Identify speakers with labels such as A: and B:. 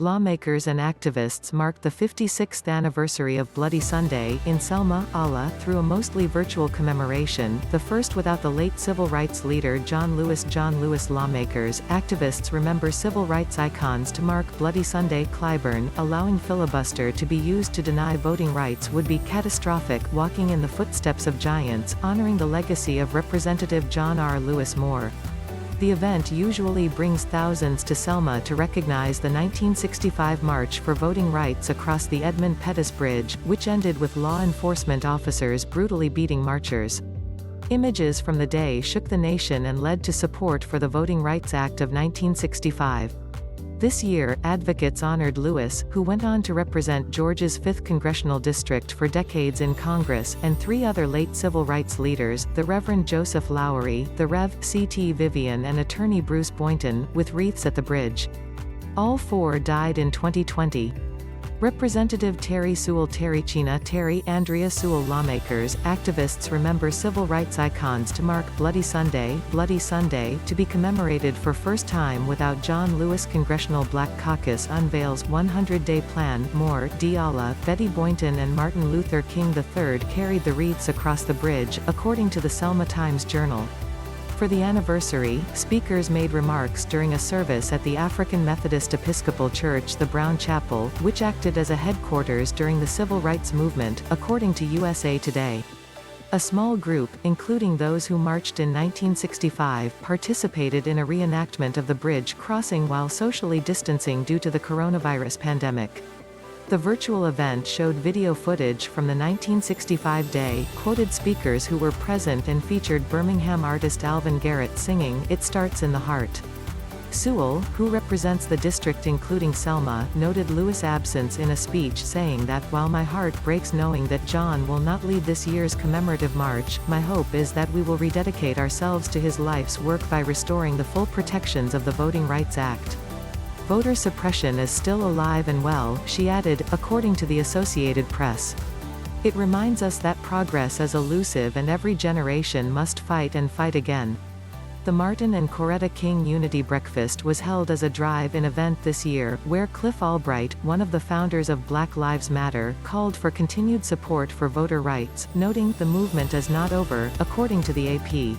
A: Lawmakers and activists marked the 56th anniversary of Bloody Sunday in Selma, Allah, through a mostly virtual commemoration, the first without the late civil rights leader John LewisJohn LewisLawmakers. Activists remember civil rights icons to mark Bloody Sunday Clyburn. Allowing filibuster to be used to deny voting rights would be catastrophic. Walking in the footsteps of giants, honoring the legacy of Representative John R. Lewis Moore. The event usually brings thousands to Selma to recognize the 1965 March for Voting Rights across the Edmund Pettus Bridge, which ended with law enforcement officers brutally beating marchers. Images from the day shook the nation and led to support for the Voting Rights Act of 1965. This year, advocates honored Lewis, who went on to represent Georgia's 5th Congressional District for decades in Congress, and 3 other late civil rights leaders, the Reverend Joseph Lowery, the Rev. C.T. Vivian and attorney Bruce Boynton, with wreaths at the bridge. All 4 died in 2020. Representative Terri SewellTerrycina, Andrea SewellLawmakers. Activists remember civil rights icons to mark Bloody Sunday, to be commemorated for first time without John Lewis. Congressional Black Caucus unveils 100-day plan. More. Allah, Betty Boynton and Martin Luther King III carried the wreaths across the bridge, according to the Selma Times-Journal. For the anniversary, speakers made remarks during a service at the African Methodist Episcopal Church, the Brown Chapel, which acted as a headquarters during the civil rights movement, according to USA Today. A small group, including those who marched in 1965, participated in a reenactment of the bridge crossing while socially distancing due to the coronavirus pandemic. The virtual event showed video footage from the 1965 day, quoted speakers who were present and featured Birmingham artist Alvin Garrett singing "It Starts in the Heart." Sewell, who represents the district including Selma, noted Lewis' absence in a speech, saying that, "While my heart breaks knowing that John will not lead this year's commemorative march, my hope is that we will rededicate ourselves to his life's work by restoring the full protections of the Voting Rights Act." Voter suppression is still alive and well, she added, according to the Associated Press. "It reminds us that progress is elusive and every generation must fight and fight again." The Martin and Coretta King Unity Breakfast was held as a drive-in event this year, where Cliff Albright, one of the founders of Black Lives Matter, called for continued support for voter rights, noting, "The movement is not over," according to the AP.